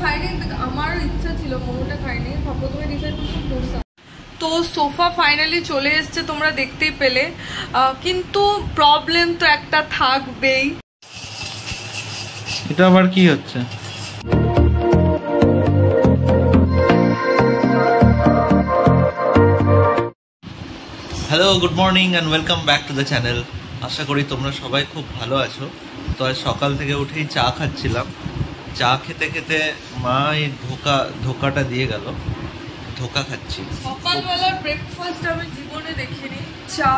খাইনি, আমার ইচ্ছা ছিল, মোমোটা খাইনি, প্রথমে ডিসাইড করছিলাম। তো সোফা ফাইনালি চলে এসছে, তোমরা দেখতেই পেলে, কিন্তু প্রবলেম তো একটা থাকবেই। এটা আবার কি হচ্ছে? Hello, good morning and welcome back to the channel. আশা করি তোমরা সবাই খুব ভালো আছো। তো আজ সকাল থেকে উঠেই চা খাচ্ছিলাম। চা খেতে খেতে মা এই ধোকাটা দিয়ে গেল, ধোকা খাচ্ছি। সকালবেলার ব্রেকফাস্ট আমি জীবনে দেখিনি। চা,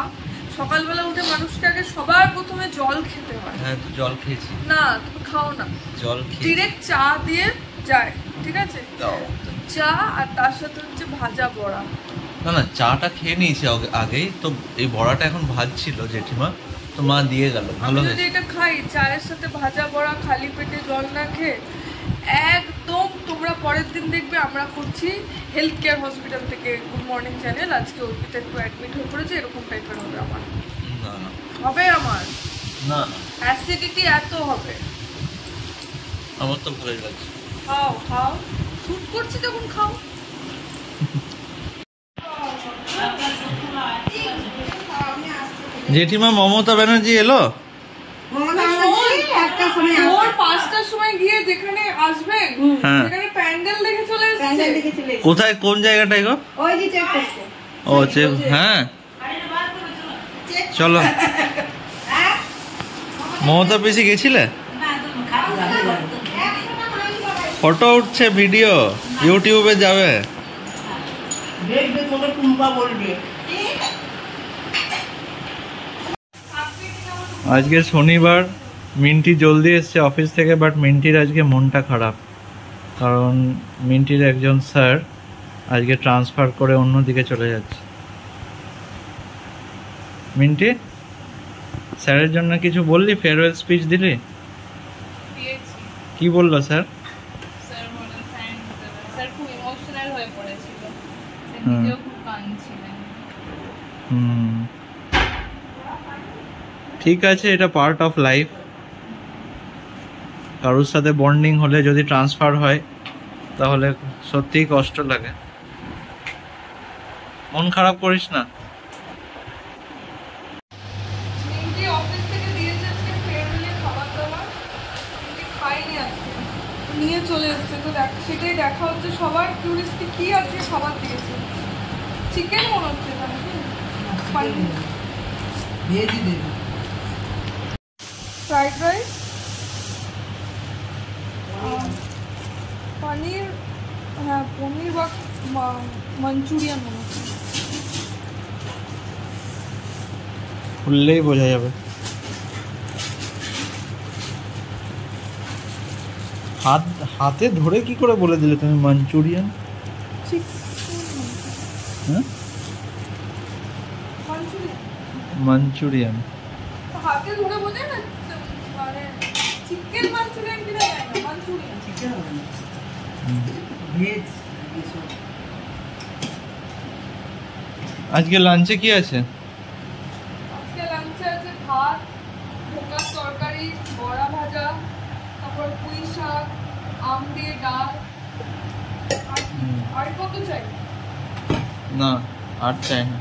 সকালবেলা উঠে মানুষকে আগে সবার প্রথমে জল খেতে হয়। হ্যাঁ, তো জল খেয়েছি। না, তুমি খাও না, জল খেয়ে ডিরেক্ট চা দিয়ে যায়, ঠিক আছে? চা আর তার সাথে হচ্ছে ভাজা বড়া। না না, চাটা খেয়ে নিয়েছি আগেই তো, এই বড়াটা এখন ভাজছিল জেঠিমা, তো মা দিয়ে গেল। ভালো হয়েছে। যদি এটা খাই চায়ের সাথে ভাজা বড়া, খালি পেটে জল না খেয়ে, একদম তোমরা পরের দিন দেখবে আমরা করছি হেলথ কেয়ার হসপিটাল থেকে গুড মর্নিং চ্যানেল, আজকে ওপিতে একটু অ্যাডমিট হয়ে পড়েছে, এরকম টাইপের হবে আমার। না না হবে আমার, না অ্যাসিডিটি এত হবে। আমার তো ভালোই লাগছে। খাও খাও, শুট করছি যখন খাও। জেঠিমা মমতা ব্যানার্জি এলো? ভোর 5টার সময় গিয়ে যেখানে আসবেন সেখানে প্যান্ডেল দেখে চলে এসেছে। কোথায়, কোন জায়গাটায় গো? ওই যে চেক পোস্ট। ও চেক, হ্যাঁ চলো। মমতা পিসি গেছিলে? ফটো উঠছে, ভিডিও ইউটিউবে যাবে। আজকে শনিবার, মিন্টি জলদি এসছে অফিস থেকে, বাট মিন্টির আজকে মনটা খারাপ, কারণ মিন্টির একজন স্যার আজকে ট্রান্সফার করে অন্যদিকে চলে যাচ্ছে। মিন্টি, স্যারের জন্য কিছু বললি? ফেয়ারওয়েল স্পিচ দিলি? কি বললো স্যার? স্যার খুব ইমোশনাল হয়ে পড়েছিল, খুব কাঁদছিলেন। ঠিক আছে, এটা পার্ট অফ লাইফ। কারোর সাথে বন্ডিং হলে যদি ট্রান্সফার হয় তাহলে সত্যিই কষ্ট লাগে। মন খারাপ করিস না। নিয়ে চলে এসছে, তো সেটাই দেখা হচ্ছে সবার কিউরিয়াসিটি, কি আজকে খাবার দিয়েছে। চিকেন মনে হচ্ছে, ফ্রাইড রাইস, পনির, হ্যাঁ পনির বা মাঞ্চুরিয়ান মনে হচ্ছে। খুললেই বোঝা যাবে। হাতে ধরে কি করে বলে দিলে তুমি মাঞ্চুরিয়ান? হ্যাঁ, মাঞ্চুরিয়ান হাতে ধরে বোঝে না, মানে চিকেন মাঞ্চুরিয়ান কিনা যায় না, মাঞ্চুরিয়ান চিকেন হবে না, ভেজ। আজকে লাঞ্চে কি আছে? আজকে লাঞ্চে আছে ভাত, ঢোকার তরকারি, বড়া ভাজা, তারপর পুঁই শাক, আম দিয়ে ডাল। আর কত চাই? না, আর চাই না।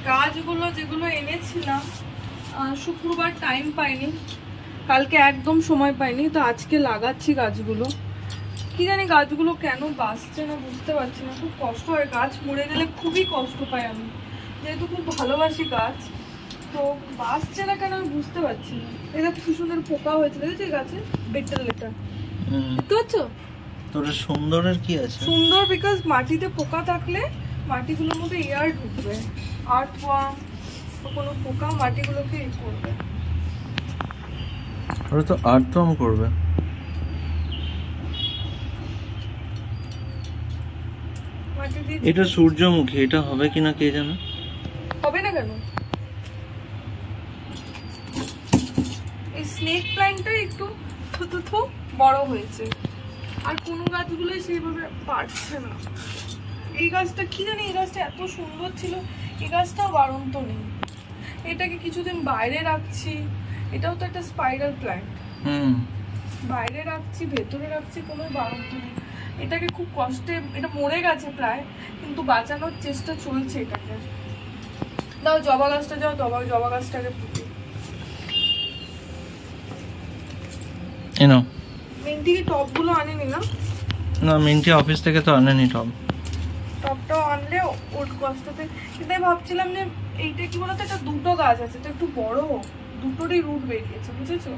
গাছগুলো যেগুলো এনেছিলাম শুক্রবার টাইম পাইনি, কালকে একদম সময় পাইনি, তো আজকে লাগাচ্ছি গাছগুলো। কি জানি গাছগুলো কেন বাঁচছে না বুঝতে পারছি না, খুব কষ্ট হয়। গাছ মরে গেলে খুবই কষ্ট পাই আমি, যেহেতু খুব ভালোবাসি গাছ, তো বাঁচছে না কেন আমি বুঝতে পারছি না। এটা কি সুন্দর পোকা হয়েছে দেখেছি গাছে, বেটার লেটার, দেখতে পাচ্ছ? তোর সুন্দরের কি আছে? সুন্দর বিকজ মাটিতে পোকা থাকলে মাটিগুলোর মধ্যে এয়ার ঢুকবে, আর্থওয়ার্ম কোনো পোকা মাটিগুলোকে ই করবে। ওরা তো আর্থওয়ার্ম করবে। এটা সূর্যমুখী, এটা হবে কিনা কে জানে। হবে না কেন? এই স্নেক প্ল্যান্টটা একটু থুথু বড় হয়েছে, আর কোন গাছগুলোই সেইভাবে পারছে না। এই গাছটা কি জানি, এই গাছটা এত সুন্দর ছিল, এই গাছটাও বাড়ন্ত নেই। এটাকে কিছুদিন বাইরে রাখছি, এটাও তো একটা স্পাইরাল প্ল্যান্ট, বাইরে রাখছি ভেতরে রাখছি কোনো বারন্ত নেই। এটাকে খুব কষ্টে, এটা মরে গেছে প্রায়, কিন্তু বাঁচানোর চেষ্টা চলছে এটাকে। দাও জবা গাছটা, যাও জবা গাছটাকে পুঁতে। মিন্টি কি টবগুলো আনেনি না? না, মিন্টি অফিস থেকে তো আনেনি টবটাও আনলে ওর কষ্টতে। কিন্তু আমি ভাবছিলাম যে এইটা কি বলতো, এটা দুটো গাছ আছে তো একটু বড়, দুটোরই রুট বেরিয়েছে, বুঝেছো?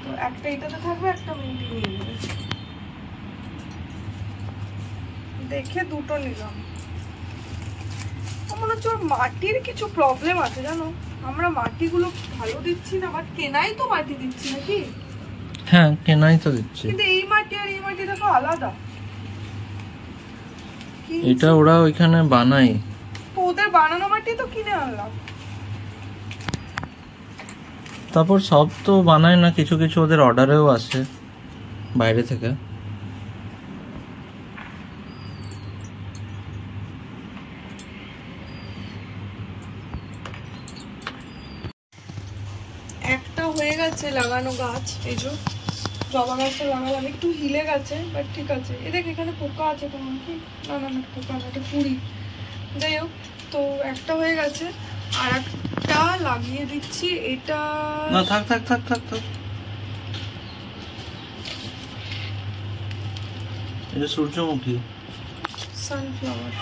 তো একটা এটাতে থাকবে, একটা মিন্টি নিয়ে নেবে, দেখে দুটো নিলাম। মনে হচ্ছে ওর মাটির কিছু প্রবলেম আছে জানো, আমরা মাটিগুলো ভালো দিচ্ছি না, বাট কেনাই তো মাটি দিচ্ছি নাকি? হ্যাঁ, কেনাই তো দিচ্ছি, কিন্তু এই মাটি আর এই মাটি দেখো আলাদা। এটা ওরা ওইখানে বানায়, ওদের বানানো মাটি তো কিনে আনলাম। তারপর সব তো বানায় না, কিছু কিছু ওদের অর্ডারেও আসে বাইরে থেকে। একটা হয়ে গেছে লাগানো গাছ, এই যে জবা গাছটা লাগালাম, একটু হিলে গেছে বাট ঠিক আছে। এ দেখ এখানে পোকা আছে তোমার কি? না না না, পোকা না, এটা কুড়ি। যাই হোক, তো একটা হয়ে গেছে, আর একটা লাগিয়ে দিচ্ছি। এটা না, থাক থাক থাক থাক থাক, এটা সূর্যমুখী, সানফ্লাওয়ার।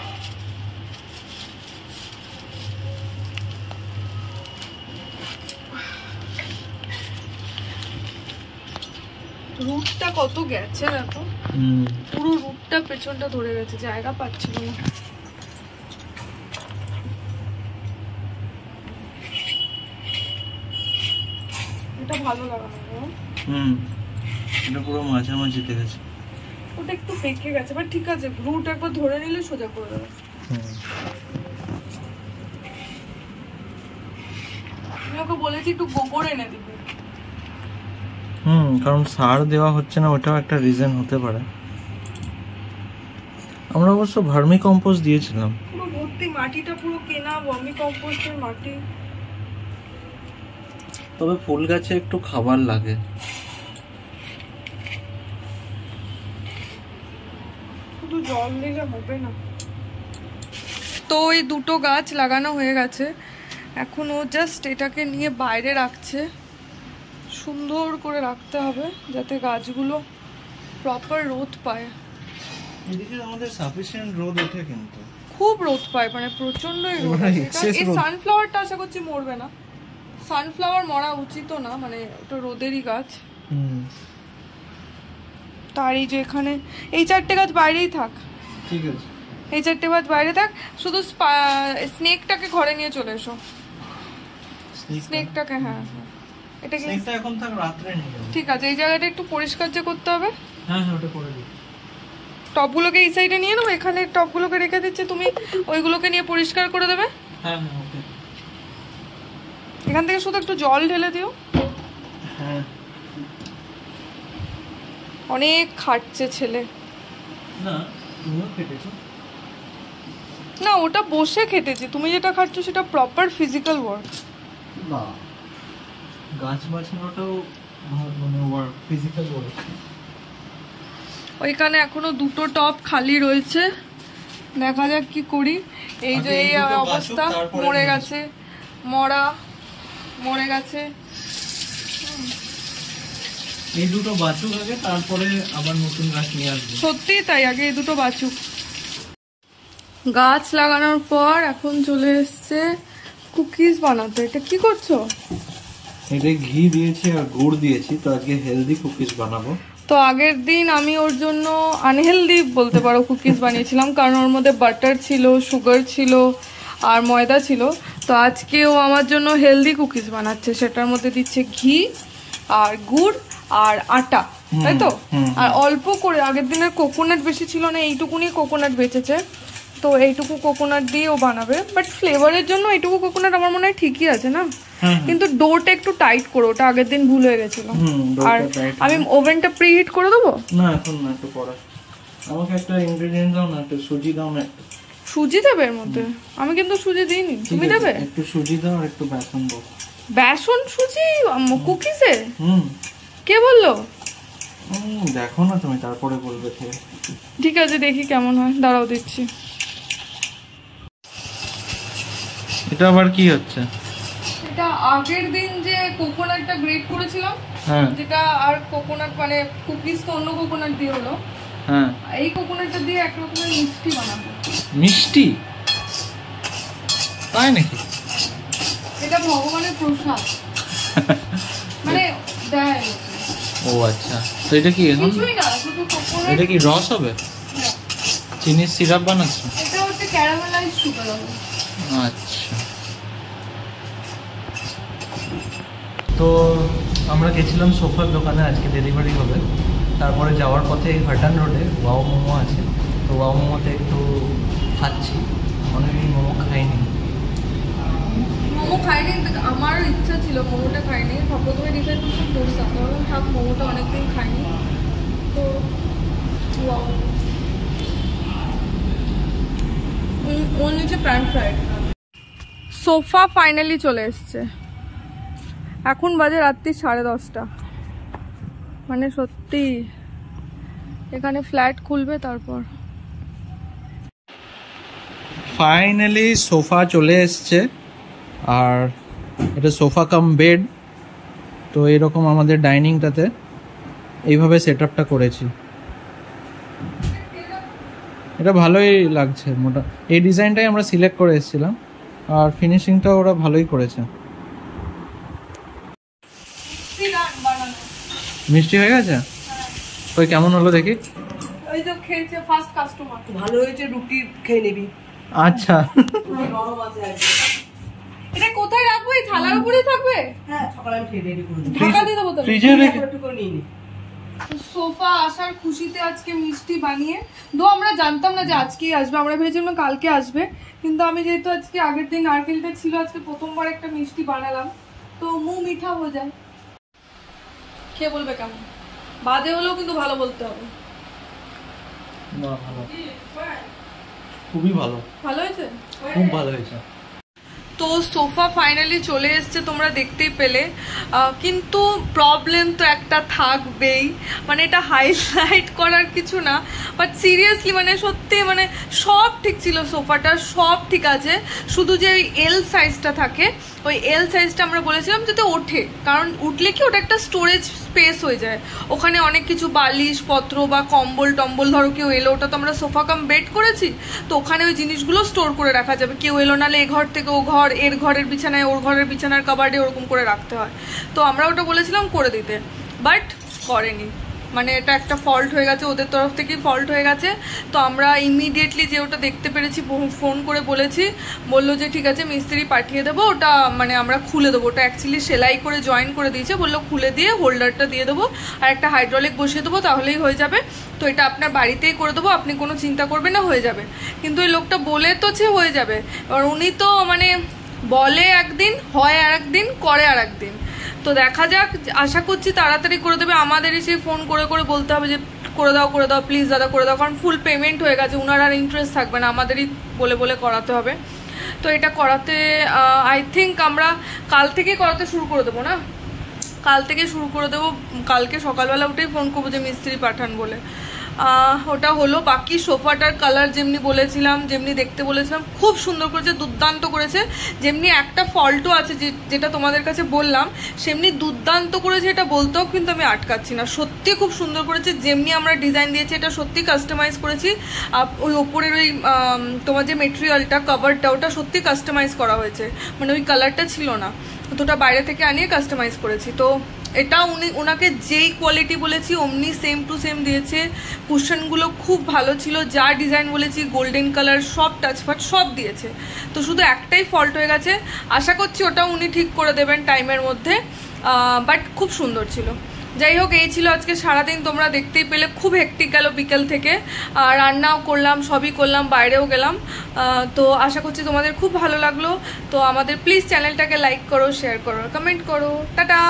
রুটটা কত গেছে দেখো, পুরো রুটটা পেছনটা ধরে গেছে, জায়গা পাচ্ছিল না। এটা ভালো লাগানো, এটা পুরো মাঝামাঝি গেছে, ওটা একটু পেকে গেছে বাট ঠিক আছে, রুট একবার ধরে নিলে সোজা করে দেবে। আমি ওকে বলেছি একটু গোবর এনে দিবে। কারণ সার দেওয়া হচ্ছে না, ওটাও একটা রিজন হতে পারে। আমরা অবশ্য ভার্মি কম্পোস্ট দিয়েছিলাম, পুরো ভর্তি মাটিটা পুরো কেনা ভার্মি কম্পোস্টের মাটি। তবে ফুল গাছে একটু খাবার লাগে, শুধু জল দিলে হবে না। তো এই দুটো গাছ লাগানো হয়ে গেছে, এখন ও জাস্ট এটাকে নিয়ে বাইরে রাখছে, সুন্দর করে রাখতে হবে যাতে গাছগুলো প্রপার রোদ পায়। এদিকে আমাদের সাফিসিয়েন্ট রোদ ওঠে, কিন্তু খুব রোদ পায়, মানে প্রচন্ডই রোদ আছে। এই সানফ্লাওয়ারটা আশা করছি মরবে না, সানফ্লাওয়ার মরা উচিত না, মানে ওটা রোদেরই গাছ। তার এই যে এখানে এই চারটে গাছ বাইরেই থাক, ঠিক আছে, এই চারটে গাছ বাইরে থাক, শুধু স্নেকটাকে ঘরে নিয়ে চলে এসো। স্নেকটাকে, হ্যাঁ এটাকে স্নেকটা এখন থাক, রাত্রে নিয়ে যাবো। ঠিক আছে, এই জায়গাটা একটু পরিষ্কার যে করতে হবে। হ্যাঁ হ্যাঁ, ওটা করে দিই। টবগুলোকে এই সাইডে নিয়ে নেবো, এখানে টবগুলোকে রেখে দিচ্ছে, তুমি ওইগুলোকে নিয়ে পরিষ্কার করে দেবে। হ্যাঁ হ্যাঁ, ওকে। এখান থেকে শুধু একটু জল ঢেলে দিও। হ্যাঁ, অনেক খাটছে ছেলে। না তুমিও খেটেছো না, ওটা বসে খেটেছি, তুমি যেটা খাচ্ছ সেটা প্রপার ফিজিক্যাল ওয়ার্ক। না, গাছ বাঁচানোটাও মানে ওয়ার্ক, ফিজিক্যাল ওয়ার্ক। ওইখানে এখনো দুটো টব খালি রয়েছে, দেখা যাক কি করি। এই যে এই অবস্থা, মরে গেছে, মরে গেছে। এই দুটো বাঁচুক আগে, তারপরে আবার নতুন গাছ নিয়ে আসবো। সত্যি তাই, আগে এই দুটো বাঁচুক। গাছ লাগানোর পর এখন চলে এসছে কুকিজ বানাতে। এটা কি করছো? এটা ঘি দিয়েছি আর গুড় দিয়েছি, তো আজকে হেলদি কুকিজ বানাবো। তো আগের দিন আমি ওর জন্য আনহেলদি বলতে পারো কুকিজ বানিয়েছিলাম, কারণ ওর মধ্যে বাটার ছিল, সুগার ছিল আর ময়দা ছিল। তো আজকে ও আমার জন্য হেলদি কুকিজ বানাচ্ছে, সেটার মধ্যে দিচ্ছে ঘি আর গুড় আর আটা, তাই তো? আর অল্প করে, আগের দিনের কোকোনাট বেশি ছিল না, এইটুকুনি কোকোনাট বেঁচেছে, তো এইটুকু কোকোনাট দিয়ে ও বানাবে। বাট ফ্লেভারের জন্য এইটুকু কোকোনাট আমার মনে হয় ঠিকই আছে না, কিন্তু ডোটা একটু টাইট করো, ওটা আগের দিন ভুল হয়ে গেছিল। আর আমি ওভেনটা প্রিহিট করে দেবো। না এখন না, একটু পরে। আমাকে একটা ইনগ্রেডিয়েন্ট দাও না, একটা সুজি দাও না। সুজি দেবে এর মধ্যে? আমি কিন্তু সুজি দিইনি, তুমি দেবে? একটু সুজি দাও আর একটু বেসন দাও। বেসন সুজি কুকিজে? কে বললো? দেখো না তুমি, তারপরে বলবে। ঠিক আছে, দেখি কেমন হয়, দাঁড়াও দিচ্ছি। এটা আবার কি হচ্ছে? এটা আগের দিন যে কোকোনাটটা গ্রেট করেছিলাম, হ্যাঁ যেটা, আর কোকোনাট মানে কুকিজ তো অন্য কোকোনাট দিয়ে হলো, হ্যাঁ, এই কোকোনাটটা দিয়ে এক রকমের মিষ্টি বানাবো। মিষ্টি? তাই নাকি? এটা ভগবানের প্রসাদ, মানে দেয়। ও আচ্ছা, তো এটা কি এখন? কিছুই না, শুধু কোকোনাট। এটা কি রস হবে? চিনির সিরাপ বানাচ্ছো? এটা হচ্ছে ক্যারামেলাইজড সুগার হবে। আচ্ছা, তো আমরা গেছিলাম সোফার দোকানে, আজকে ডেলিভারি হবে। তারপরে যাওয়ার পথে এই হাটান রোডে ওয়াও মোমো আছে, তো ওয়াও মোমোতে একটু খাচ্ছি, অনেকদিন মোমো খাইনি। মোমো খাইনি, আমার ইচ্ছা ছিল মোমোটা খাইনি, প্রথমে ডিসাইড করছিলাম দোসা, কারণ থাক মোমোটা অনেকদিন খাইনি, তো ওয়াও। ওর নিচে প্যান ফ্রাইড। সোফা ফাইনালি চলে এসছে, এখন বাজে রাত্রি 10:30। মানে সত্যি এখানে ফ্ল্যাট খুলবে তারপর। ফাইনালি সোফা চলে এসছে, আর এটা সোফা কাম বেড। তো এরকম আমাদের ডাইনিংটাতে এইভাবে সেট আপটা করেছি, এটা ভালোই লাগছে মোটা। এই ডিজাইনটাই আমরা সিলেক্ট করে এসেছিলাম, আর ফিনিশিংটা ওরা ভালোই করেছে। মিষ্টি হয়ে গেছে? ওই কেমন হলো দেখি। ওই যে খেয়েছে ফার্স্ট কাস্টমার, ভালো হয়েছে, রুটি খেয়ে নিবি। আচ্ছা, নরম আছে এটা কোথায় রাখবো? এই থালার উপরেই থাকবে? হ্যাঁ, সকালে আমি খেয়ে রেডি করে দিই। ঢাকা দিয়ে দেবো তো? ফ্রিজে রেখে একটু করে নিয়ে নি। সোফা আসার খুশিতে আজকে মিষ্টি বানিয়ে দো। আমরা জানতাম না যে আজকেই আসবে, আমরা ভেবেছিলাম কালকে আসবে, কিন্তু আমি যেহেতু আজকে আগের দিন নারকেলটা ছিল, আজকে প্রথমবার একটা মিষ্টি বানালাম, তো মুখ মিঠা হয়ে যায়। খেয়ে বলবে কেমন, বাজে হলেও কিন্তু ভালো বলতে হবে। খুবই ভালো, ভালো হয়েছে, খুব ভালো হয়েছে। তো সোফা ফাইনালি চলে এসছে, তোমরা দেখতেই পেলে, কিন্তু প্রবলেম তো একটা থাকবেই, মানে এটা হাইলাইট করার কিছু না, বাট সিরিয়াসলি মানে সত্যি মানে সব ঠিক ছিল, সোফাটা সব ঠিক আছে, শুধু যে ওই এল সাইজটা থাকে, ওই এল সাইজটা আমরা বলেছিলাম যাতে ওঠে, কারণ উঠলে কি ওটা একটা স্টোরেজ স্পেস হয়ে যায়, ওখানে অনেক কিছু বালিশ পত্র বা কম্বল টম্বল, ধরো কেউ এলো, ওটা তো আমরা সোফা কাম বেড করেছি, তো ওখানে ওই জিনিসগুলো স্টোর করে রাখা যাবে, কেউ এলো নালে এ ঘর থেকে ও ঘর, এর ঘরের বিছানায় ওর ঘরের বিছানার কাবার্ডে ওরকম করে রাখতে হয়, তো আমরা ওটা বলেছিলাম করে দিতে, বাট করেনি, মানে এটা একটা ফল্ট হয়ে গেছে, ওদের তরফ থেকেই ফল্ট হয়ে গেছে। তো আমরা ইমিডিয়েটলি যে ওটা দেখতে পেরেছি ফোন করে বলেছি, বললো যে ঠিক আছে মিস্ত্রি পাঠিয়ে দেবো, ওটা মানে আমরা খুলে দেবো, ওটা অ্যাকচুয়ালি সেলাই করে জয়েন করে দিয়েছে, বললো খুলে দিয়ে হোল্ডারটা দিয়ে দেবো আর একটা হাইড্রোলিক বসিয়ে দেবো, তাহলেই হয়ে যাবে, তো এটা আপনার বাড়িতেই করে দেবো, আপনি কোনো চিন্তা করবেন না, হয়ে যাবে। কিন্তু ওই লোকটা বলে তো হয়ে যাবে, আর উনি তো মানে বলে একদিন, হয় আর একদিন, করে আর একদিন, তো দেখা যাক, আশা করছি তাড়াতাড়ি করে দেবে। আমাদেরই সেই ফোন করে করে বলতে হবে যে করে দাও প্লিজ দাদা করে দাও, কারণ ফুল পেমেন্ট হয়ে গেছে, ওনার আর ইন্টারেস্ট থাকবে না, আমাদেরই বলে বলে করাতে হবে। তো এটা করাতে আই থিঙ্ক আমরা কাল থেকে করাতে শুরু করে দেবো না, কাল থেকে শুরু করে দেবো, কালকে সকালবেলা উঠেই ফোন করবো যে মিস্ত্রি পাঠান বলে। ওটা হলো। বাকি সোফাটার কালার যেমনি বলেছিলাম, যেমনি দেখতে বলেছিলাম, খুব সুন্দর করেছে, দুর্দান্ত করেছে, যেমনি একটা ফল্টও আছে যেটা তোমাদের কাছে বললাম, সেমনি দুর্দান্ত করেছে, এটা বলতেও কিন্তু আমি আটকাচ্ছি না, সত্যি খুব সুন্দর করেছে, যেমনি আমরা ডিজাইন দিয়েছি এটা সত্যি কাস্টমাইজ করেছি, ওই ওপরের ওই তোমার যে মেটেরিয়ালটা কভারটা ওটা সত্যি কাস্টমাইজ করা হয়েছে, মানে ওই কালারটা ছিল না, তো ওটা বাইরে থেকে আনিয়ে কাস্টমাইজ করেছি। তো এটা ওনাকে যেই কোয়ালিটি বলেছি অমনি সেম টু সেম দিয়েছে, কুশনগুলো খুব ভালো ছিল, যা ডিজাইন বলেছি গোল্ডেন কালার সব টাচফাট সব দিয়েছে, তো শুধু একটাই ফল্ট হয়ে গেছে, আশা করছি ওটা উনি ঠিক করে দেবেন টাইমের মধ্যে, বাট খুব সুন্দর ছিল। যাই হোক, এই ছিল আজকে সারাদিন, তোমরা দেখতেই পেলে খুব হেক্টিক গেল বিকেল থেকে, রান্নাও করলাম, সবই করলাম, বাইরেও গেলাম, তো আশা করছি তোমাদের খুব ভালো লাগলো। তো আমাদের প্লিজ চ্যানেলটাকে লাইক করো, শেয়ার করো, কমেন্ট করো, টাটা।